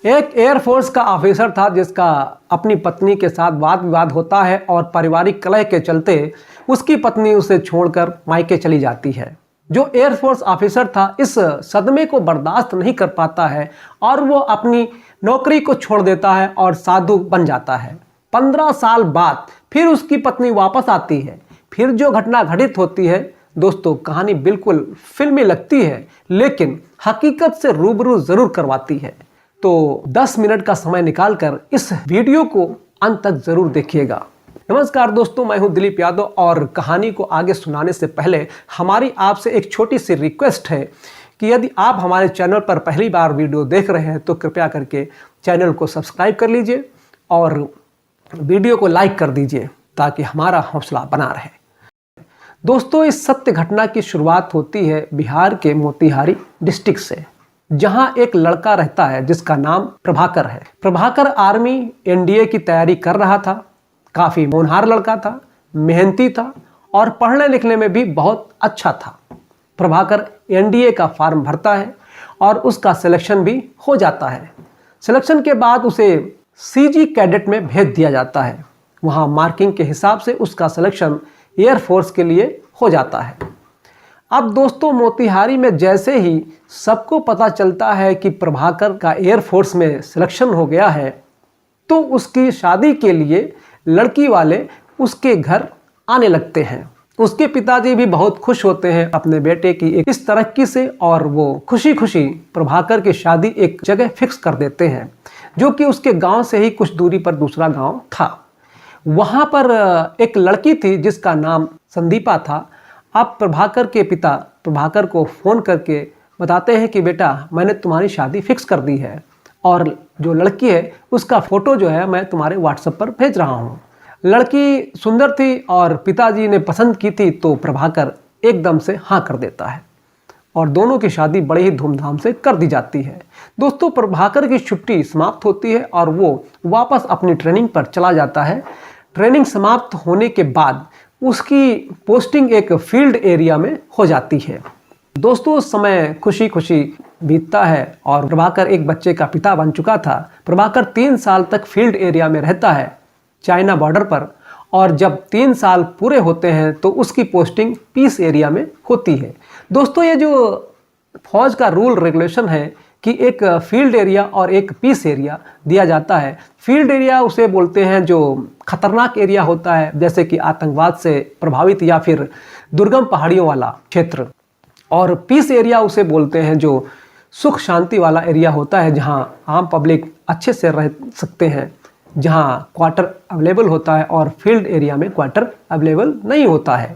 एक एयरफोर्स का ऑफिसर था जिसका अपनी पत्नी के साथ वाद विवाद होता है और पारिवारिक कलह के चलते उसकी पत्नी उसे छोड़कर मायके चली जाती है। जो एयरफोर्स ऑफिसर था इस सदमे को बर्दाश्त नहीं कर पाता है और वो अपनी नौकरी को छोड़ देता है और साधु बन जाता है। 15 साल बाद फिर उसकी पत्नी वापस आती है। फिर जो घटना घटित होती है दोस्तों, कहानी बिल्कुल फिल्मी लगती है लेकिन हकीकत से रूबरू जरूर करवाती है। तो 10 मिनट का समय निकालकर इस वीडियो को अंत तक जरूर देखिएगा। नमस्कार दोस्तों, मैं हूं दिलीप यादव और कहानी को आगे सुनाने से पहले हमारी आपसे एक छोटी सी रिक्वेस्ट है कि यदि आप हमारे चैनल पर पहली बार वीडियो देख रहे हैं तो कृपया करके चैनल को सब्सक्राइब कर लीजिए और वीडियो को लाइक कर दीजिए ताकि हमारा हौसला बना रहे। दोस्तों, इस सत्य घटना की शुरुआत होती है बिहार के मोतिहारी डिस्ट्रिक्ट से, जहां एक लड़का रहता है जिसका नाम प्रभाकर है। प्रभाकर आर्मी एनडीए की तैयारी कर रहा था। काफी होनहार लड़का था, मेहनती था और पढ़ने लिखने में भी बहुत अच्छा था। प्रभाकर एनडीए का फॉर्म भरता है और उसका सिलेक्शन भी हो जाता है। सिलेक्शन के बाद उसे सीजी कैडेट में भेज दिया जाता है। वहां मार्किंग के हिसाब से उसका सिलेक्शन एयरफोर्स के लिए हो जाता है। अब दोस्तों, मोतिहारी में जैसे ही सबको पता चलता है कि प्रभाकर का एयरफोर्स में सिलेक्शन हो गया है तो उसकी शादी के लिए लड़की वाले उसके घर आने लगते हैं। उसके पिताजी भी बहुत खुश होते हैं अपने बेटे की इस तरक्की से और वो खुशी खुशी प्रभाकर की शादी एक जगह फिक्स कर देते हैं जो कि उसके गांव से ही कुछ दूरी पर दूसरा गांव था। वहां पर एक लड़की थी जिसका नाम संदीपा था। अब प्रभाकर के पिता प्रभाकर को फ़ोन करके बताते हैं कि बेटा, मैंने तुम्हारी शादी फिक्स कर दी है और जो लड़की है उसका फ़ोटो जो है मैं तुम्हारे व्हाट्सएप पर भेज रहा हूँ। लड़की सुंदर थी और पिताजी ने पसंद की थी तो प्रभाकर एकदम से हाँ कर देता है और दोनों की शादी बड़े ही धूमधाम से कर दी जाती है। दोस्तों, प्रभाकर की छुट्टी समाप्त होती है और वो वापस अपनी ट्रेनिंग पर चला जाता है। ट्रेनिंग समाप्त होने के बाद उसकी पोस्टिंग एक फील्ड एरिया में हो जाती है। दोस्तों, उस समय खुशी खुशी बीतता है और प्रभाकर एक बच्चे का पिता बन चुका था। प्रभाकर 3 साल तक फील्ड एरिया में रहता है चाइना बॉर्डर पर, और जब 3 साल पूरे होते हैं तो उसकी पोस्टिंग पीस एरिया में होती है। दोस्तों, ये जो फौज का रूल रेगुलेशन है कि एक फील्ड एरिया और एक पीस एरिया दिया जाता है। फील्ड एरिया उसे बोलते हैं जो खतरनाक एरिया होता है, जैसे कि आतंकवाद से प्रभावित या फिर दुर्गम पहाड़ियों वाला क्षेत्र, और पीस एरिया उसे बोलते हैं जो सुख शांति वाला एरिया होता है जहां आम पब्लिक अच्छे से रह सकते हैं, जहां क्वार्टर अवेलेबल होता है और फील्ड एरिया में क्वार्टर अवेलेबल नहीं होता है।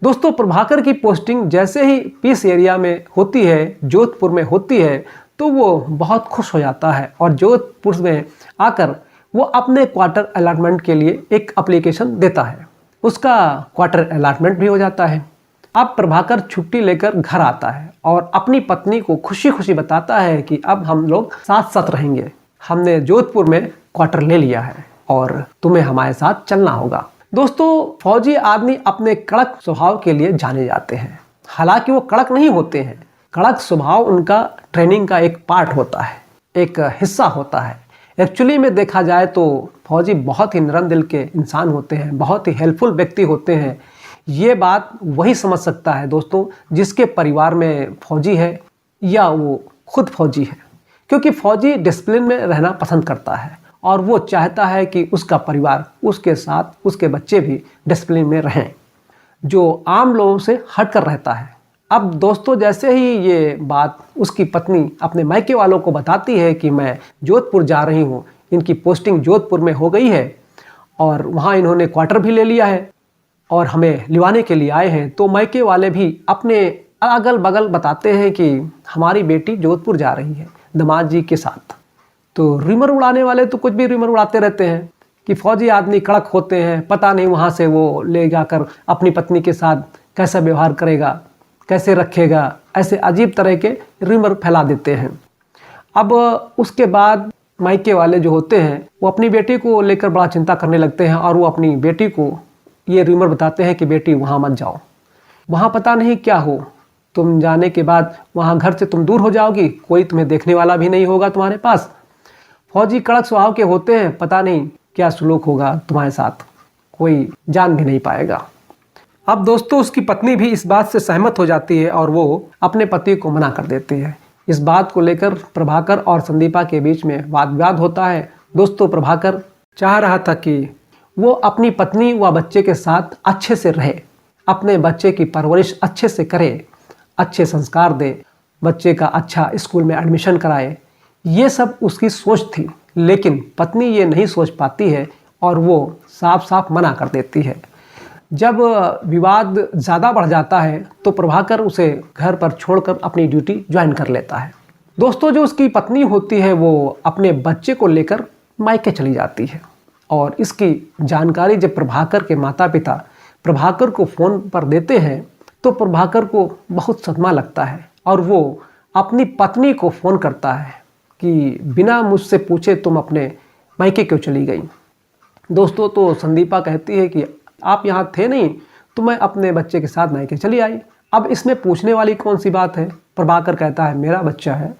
दोस्तों, प्रभाकर की पोस्टिंग जैसे ही पीस एरिया में होती है, जोधपुर में होती है, तो वो बहुत खुश हो जाता है और जोधपुर में आकर वो अपने क्वार्टर अलॉटमेंट के लिए एक एप्लीकेशन देता है। उसका क्वार्टर अलॉटमेंट भी हो जाता है। अब प्रभाकर छुट्टी लेकर घर आता है और अपनी पत्नी को खुशी खुशी बताता है कि अब हम लोग साथ साथ रहेंगे, हमने जोधपुर में क्वार्टर ले लिया है और तुम्हें हमारे साथ चलना होगा। दोस्तों, फौजी आदमी अपने कड़क स्वभाव के लिए जाने जाते हैं। हालांकि वो कड़क नहीं होते हैं, कड़क स्वभाव उनका ट्रेनिंग का एक पार्ट होता है, एक हिस्सा होता है। एक्चुअली में देखा जाए तो फौजी बहुत ही नरम दिल के इंसान होते हैं, बहुत ही हेल्पफुल व्यक्ति होते हैं। ये बात वही समझ सकता है दोस्तों जिसके परिवार में फौजी है या वो खुद फौजी है, क्योंकि फौजी डिसिप्लिन में रहना पसंद करता है और वो चाहता है कि उसका परिवार उसके साथ उसके बच्चे भी डिसिप्लिन में रहें, जो आम लोगों से हटकर रहता है। अब दोस्तों, जैसे ही ये बात उसकी पत्नी अपने मायके वालों को बताती है कि मैं जोधपुर जा रही हूँ, इनकी पोस्टिंग जोधपुर में हो गई है और वहाँ इन्होंने क्वार्टर भी ले लिया है और हमें लिवाने के लिए आए हैं, तो मायके वाले भी अपने अगल बगल बताते हैं कि हमारी बेटी जोधपुर जा रही है दामाद जी के साथ। तो रिमर उड़ाने वाले तो कुछ भी रिमर उड़ाते रहते हैं कि फौजी आदमी कड़क होते हैं, पता नहीं वहाँ से वो ले जाकर अपनी पत्नी के साथ कैसा व्यवहार करेगा, कैसे रखेगा, ऐसे अजीब तरह के रिमर फैला देते हैं। अब उसके बाद मायके वाले जो होते हैं वो अपनी बेटी को लेकर बड़ा चिंता करने लगते हैं और वो अपनी बेटी को ये रिमर बताते हैं कि बेटी वहाँ मत जाओ, वहाँ पता नहीं क्या हो, तुम जाने के बाद वहाँ घर से तुम दूर हो जाओगी, कोई तुम्हें देखने वाला भी नहीं होगा तुम्हारे पास, फौजी कड़क स्वभाव के होते हैं, पता नहीं क्या सुलूक होगा तुम्हारे साथ, कोई जान भी नहीं पाएगा। अब दोस्तों उसकी पत्नी भी इस बात से सहमत हो जाती है और वो अपने पति को मना कर देती है। इस बात को लेकर प्रभाकर और संदीपा के बीच में वाद विवाद होता है। दोस्तों प्रभाकर चाह रहा था कि वो अपनी पत्नी व बच्चे के साथ अच्छे से रहे, अपने बच्चे की परवरिश अच्छे से करे, अच्छे संस्कार दे, बच्चे का अच्छा स्कूल में एडमिशन कराए। ये सब उसकी सोच थी, लेकिन पत्नी ये नहीं सोच पाती है और वो साफ साफ मना कर देती है। जब विवाद ज़्यादा बढ़ जाता है तो प्रभाकर उसे घर पर छोड़कर अपनी ड्यूटी ज्वाइन कर लेता है। दोस्तों जो उसकी पत्नी होती है वो अपने बच्चे को लेकर मायके चली जाती है और इसकी जानकारी जब प्रभाकर के माता पिता प्रभाकर को फ़ोन पर देते हैं तो प्रभाकर को बहुत सदमा लगता है और वो अपनी पत्नी को फ़ोन करता है कि बिना मुझसे पूछे तुम अपने मायके क्यों चली गई। दोस्तों तो संदीपा कहती है कि आप यहाँ थे नहीं तो मैं अपने बच्चे के साथ मायके चली आई। अब इसमें पूछने वाली कौन सी बात है। प्रभाकर कहता है मेरा बच्चा है,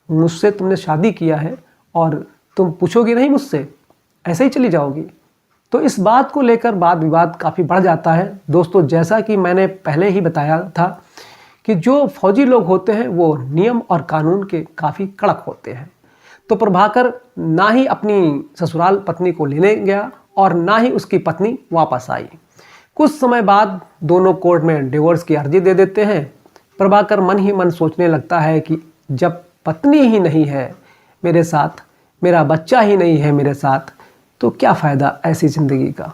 मुझसे तुमने शादी किया है और तुम पूछोगी नहीं मुझसे, ऐसे ही चली जाओगी। तो इस बात को लेकर वाद विवाद काफ़ी बढ़ जाता है। दोस्तों जैसा कि मैंने पहले ही बताया था कि जो फौजी लोग होते हैं वो नियम और कानून के काफ़ी कड़क होते हैं। तो प्रभाकर ना ही अपनी ससुराल पत्नी को लेने गया और ना ही उसकी पत्नी वापस आई। कुछ समय बाद दोनों कोर्ट में डिवोर्स की अर्जी दे देते हैं। प्रभाकर मन ही मन सोचने लगता है कि जब पत्नी ही नहीं है मेरे साथ, मेरा बच्चा ही नहीं है मेरे साथ, तो क्या फ़ायदा ऐसी ज़िंदगी का।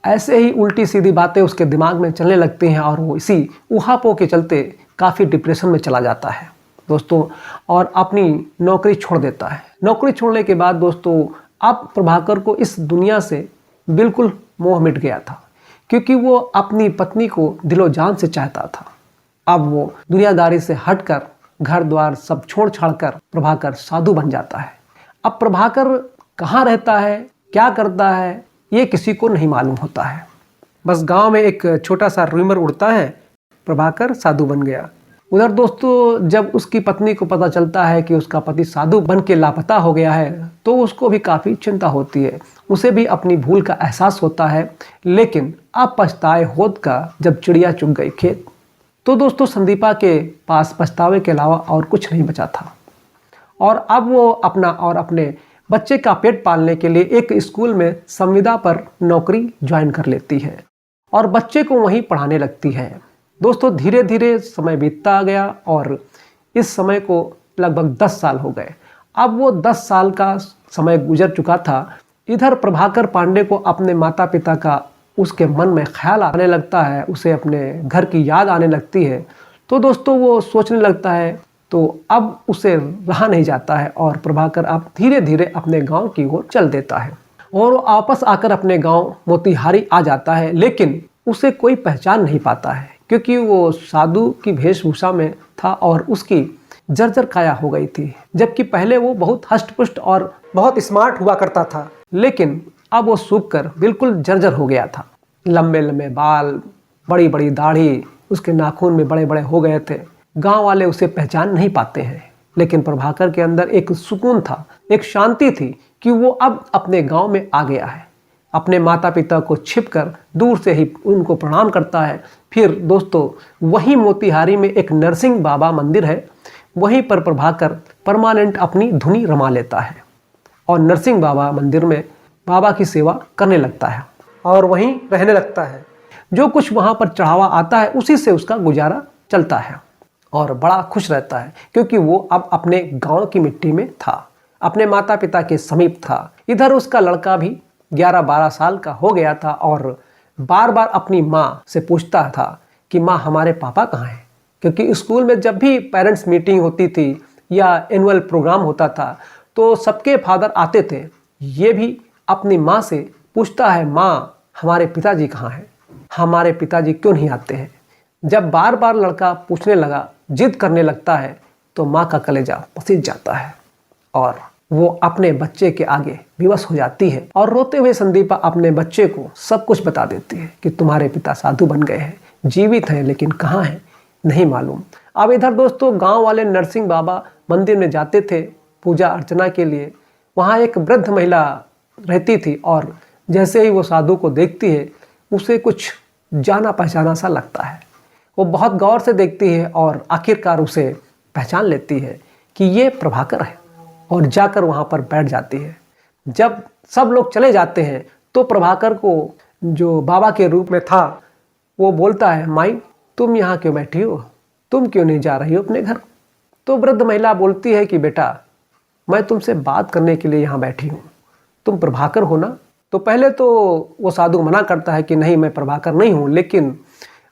ऐसे ही उल्टी सीधी बातें उसके दिमाग में चलने लगती हैं और वो इसी ऊहापोह के चलते काफ़ी डिप्रेशन में चला जाता है दोस्तों और अपनी नौकरी छोड़ देता है। नौकरी छोड़ने के बाद दोस्तों अब प्रभाकर को इस दुनिया से बिल्कुल मोह मिट गया था, क्योंकि वो अपनी पत्नी को दिलो जान से चाहता था। अब वो दुनियादारी से हटकर घर द्वार सब छोड़ छाड़ कर प्रभाकर साधु बन जाता है। अब प्रभाकर कहाँ रहता है, क्या करता है, ये किसी को नहीं मालूम होता है। बस गांव में एक छोटा सा रूमर उड़ता है, प्रभाकर साधु बन गया। उधर दोस्तों जब उसकी पत्नी को पता चलता है कि उसका पति साधु बन के लापता हो गया है तो उसको भी काफ़ी चिंता होती है। उसे भी अपनी भूल का एहसास होता है, लेकिन अब पछताए होत का जब चिड़िया चुग गई खेत। तो दोस्तों संदीपा के पास पछतावे के अलावा और कुछ नहीं बचा था और अब वो अपना और अपने बच्चे का पेट पालने के लिए एक स्कूल में संविदा पर नौकरी ज्वाइन कर लेती है और बच्चे को वहीं पढ़ाने लगती है। दोस्तों धीरे धीरे समय बीतता गया और इस समय को लगभग 10 साल हो गए। अब वो 10 साल का समय गुजर चुका था। इधर प्रभाकर पांडे को अपने माता पिता का उसके मन में ख्याल आने लगता है, उसे अपने घर की याद आने लगती है। तो दोस्तों वो सोचने लगता है, तो अब उसे रहा नहीं जाता है और प्रभाकर अब धीरे धीरे अपने गांव की ओर चल देता है और वो वापस आकर अपने गांव मोतिहारी आ जाता है। लेकिन उसे कोई पहचान नहीं पाता है क्योंकि वो साधु की वेशभूषा में था और उसकी जर्जर काया हो गई थी, जबकि पहले वो बहुत हष्ट-पुष्ट और बहुत स्मार्ट हुआ करता था, लेकिन अब वो सूख कर बिल्कुल जर्जर हो गया था। लंबे लंबे बाल, बड़ी बड़ी दाढ़ी, उसके नाखून में बड़े बड़े हो गए थे। गांव वाले उसे पहचान नहीं पाते हैं, लेकिन प्रभाकर के अंदर एक सुकून था, एक शांति थी कि वो अब अपने गांव में आ गया है। अपने माता पिता को छिपकर दूर से ही उनको प्रणाम करता है। फिर दोस्तों वहीं मोतिहारी में एक नरसिंह बाबा मंदिर है, वहीं पर प्रभाकर परमानेंट अपनी धुनी रमा लेता है और नरसिंह बाबा मंदिर में बाबा की सेवा करने लगता है और वहीं रहने लगता है। जो कुछ वहाँ पर चढ़ावा आता है उसी से उसका गुजारा चलता है और बड़ा खुश रहता है क्योंकि वो अब अपने गांव की मिट्टी में था, अपने माता पिता के समीप था। इधर उसका लड़का भी 11-12 साल का हो गया था और बार बार अपनी माँ से पूछता था कि माँ हमारे पापा कहाँ हैं, क्योंकि स्कूल में जब भी पेरेंट्स मीटिंग होती थी या एनुअल प्रोग्राम होता था तो सबके फादर आते थे। ये भी अपनी माँ से पूछता है, माँ हमारे पिताजी कहाँ हैं, हमारे पिताजी क्यों नहीं आते हैं। जब बार बार लड़का पूछने लगा, जिद करने लगता है, तो माँ का कलेजा पसीज जाता है और वो अपने बच्चे के आगे विवश हो जाती है और रोते हुए संदीपा अपने बच्चे को सब कुछ बता देती है कि तुम्हारे पिता साधु बन गए हैं, जीवित हैं लेकिन कहाँ हैं नहीं मालूम। अब इधर दोस्तों गांव वाले नरसिंह बाबा मंदिर में जाते थे पूजा अर्चना के लिए। वहाँ एक वृद्ध महिला रहती थी और जैसे ही वो साधु को देखती है उसे कुछ जाना पहचाना सा लगता है। वो बहुत गौर से देखती है और आखिरकार उसे पहचान लेती है कि ये प्रभाकर है और जाकर वहाँ पर बैठ जाती है। जब सब लोग चले जाते हैं तो प्रभाकर को जो बाबा के रूप में था वो बोलता है, माई तुम यहाँ क्यों बैठी हो, तुम क्यों नहीं जा रही हो अपने घर। तो वृद्ध महिला बोलती है कि बेटा मैं तुमसे बात करने के लिए यहाँ बैठी हूँ, तुम प्रभाकर हो ना। तो पहले तो वो साधु मना करता है कि नहीं मैं प्रभाकर नहीं हूँ, लेकिन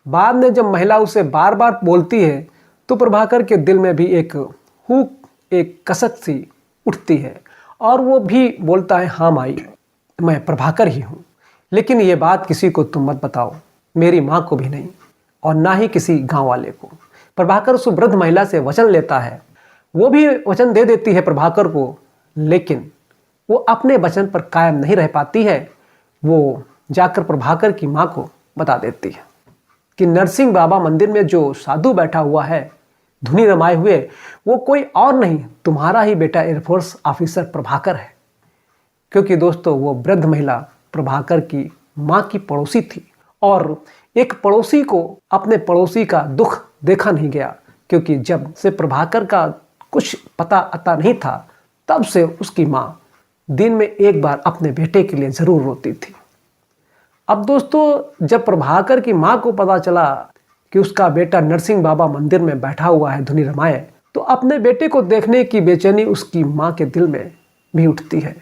बाद में जब महिला उसे बार बार बोलती है तो प्रभाकर के दिल में भी एक हुक, एक कसक सी उठती है और वो भी बोलता है, हाँ माई मैं प्रभाकर ही हूँ, लेकिन ये बात किसी को तुम मत बताओ, मेरी माँ को भी नहीं और ना ही किसी गांव वाले को। प्रभाकर उस वृद्ध महिला से वचन लेता है, वो भी वचन दे देती है प्रभाकर को, लेकिन वो अपने वचन पर कायम नहीं रह पाती है। वो जाकर प्रभाकर की माँ को बता देती है कि नरसिंह बाबा मंदिर में जो साधु बैठा हुआ है धुनी रमाए हुए, वो कोई और नहीं तुम्हारा ही बेटा एयरफोर्स ऑफिसर प्रभाकर है। क्योंकि दोस्तों वो वृद्ध महिला प्रभाकर की माँ की पड़ोसी थी और एक पड़ोसी को अपने पड़ोसी का दुख देखा नहीं गया, क्योंकि जब से प्रभाकर का कुछ पता अता नहीं था तब से उसकी माँ दिन में एक बार अपने बेटे के लिए ज़रूर रोती थी। अब दोस्तों जब प्रभाकर की माँ को पता चला कि उसका बेटा नरसिंह बाबा मंदिर में बैठा हुआ है धुनी रमाए, तो अपने बेटे को देखने की बेचैनी उसकी माँ के दिल में भी उठती है।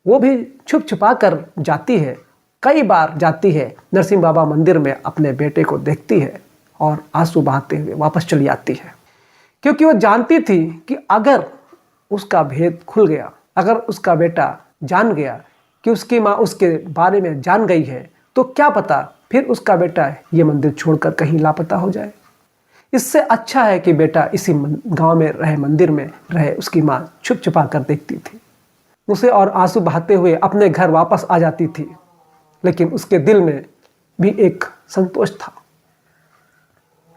वो भी छुप छुपा कर जाती है, कई बार जाती है नरसिंह बाबा मंदिर में, अपने बेटे को देखती है और आंसू बहाते हुए वापस चली आती है, क्योंकि वो जानती थी कि अगर उसका भेद खुल गया, अगर उसका बेटा जान गया कि उसकी माँ उसके बारे में जान गई है, तो क्या पता फिर उसका बेटा ये मंदिर छोड़कर कहीं लापता हो जाए। इससे अच्छा है कि बेटा इसी गांव में रहे, मंदिर में रहे। उसकी माँ छुप छुपा कर देखती थी उसे और आंसू बहाते हुए अपने घर वापस आ जाती थी, लेकिन उसके दिल में भी एक संतोष था,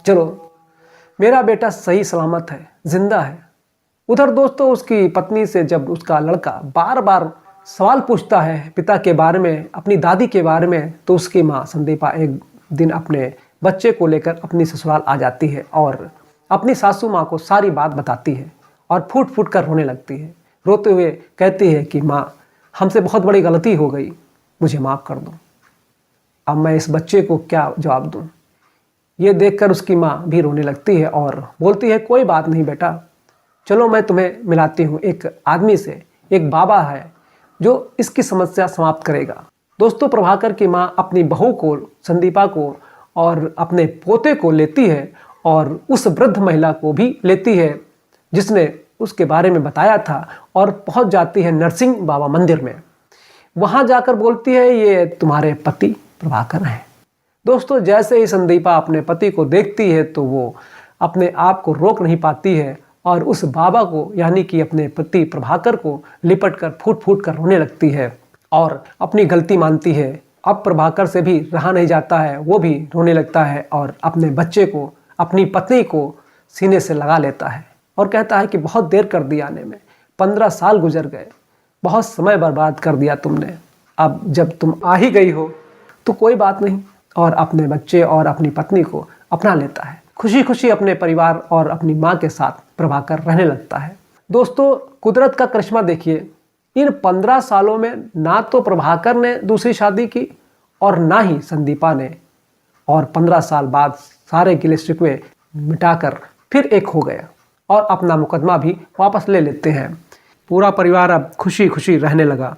चलो मेरा बेटा सही सलामत है, जिंदा है। उधर दोस्तों उसकी पत्नी से जब उसका लड़का बार बार सवाल पूछता है पिता के बारे में, अपनी दादी के बारे में, तो उसकी माँ संदीपा एक दिन अपने बच्चे को लेकर अपनी ससुराल आ जाती है और अपनी सासू माँ को सारी बात बताती है और फूट फूट कर रोने लगती है। रोते हुए कहती है कि माँ हमसे बहुत बड़ी गलती हो गई, मुझे माफ़ कर दो। अब मैं इस बच्चे को क्या जवाब दूँ। ये देखकर उसकी माँ भी रोने लगती है और बोलती है, कोई बात नहीं बेटा, चलो मैं तुम्हें मिलाती हूँ एक आदमी से, एक बाबा है जो इसकी समस्या समाप्त करेगा। दोस्तों प्रभाकर की माँ अपनी बहू को, संदीपा को और अपने पोते को लेती है और उस वृद्ध महिला को भी लेती है जिसने उसके बारे में बताया था और पहुंच जाती है नरसिंह बाबा मंदिर में। वहां जाकर बोलती है, ये तुम्हारे पति प्रभाकर हैं। दोस्तों जैसे ही संदीपा अपने पति को देखती है तो वो अपने आप को रोक नहीं पाती है और उस बाबा को यानी कि अपने पति प्रभाकर को लिपट कर फूट फूट कर रोने लगती है और अपनी गलती मानती है। अब प्रभाकर से भी रहा नहीं जाता है, वो भी रोने लगता है और अपने बच्चे को, अपनी पत्नी को सीने से लगा लेता है और कहता है कि बहुत देर कर दी आने में, 15 साल गुजर गए, बहुत समय बर्बाद कर दिया तुमने, अब जब तुम आ ही गई हो तो कोई बात नहीं। और अपने बच्चे और अपनी पत्नी को अपना लेता है। खुशी खुशी अपने परिवार और अपनी माँ के साथ प्रभाकर रहने लगता है। दोस्तों कुदरत का करिश्मा देखिए, इन 15 सालों में ना तो प्रभाकर ने दूसरी शादी की और ना ही संदीपा ने, और 15 साल बाद सारे गिले शिकवे मिटाकर फिर एक हो गया और अपना मुकदमा भी वापस ले लेते हैं। पूरा परिवार अब खुशी खुशी रहने लगा।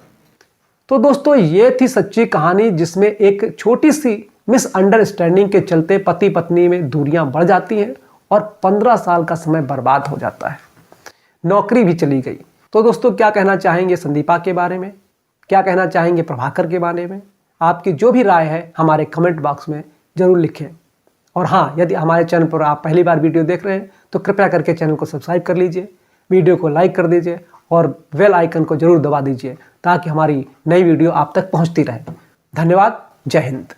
तो दोस्तों ये थी सच्ची कहानी जिसमें एक छोटी सी मिसअंडरस्टैंडिंग के चलते पति पत्नी में दूरियां बढ़ जाती हैं और 15 साल का समय बर्बाद हो जाता है, नौकरी भी चली गई। तो दोस्तों क्या कहना चाहेंगे संदीपा के बारे में, क्या कहना चाहेंगे प्रभाकर के बारे में? आपकी जो भी राय है हमारे कमेंट बॉक्स में ज़रूर लिखें। और हाँ, यदि हमारे चैनल पर आप पहली बार वीडियो देख रहे हैं तो कृपया करके चैनल को सब्सक्राइब कर लीजिए, वीडियो को लाइक कर दीजिए और बेल आइकन को जरूर दबा दीजिए ताकि हमारी नई वीडियो आप तक पहुंचती रहे। धन्यवाद। जय हिंद।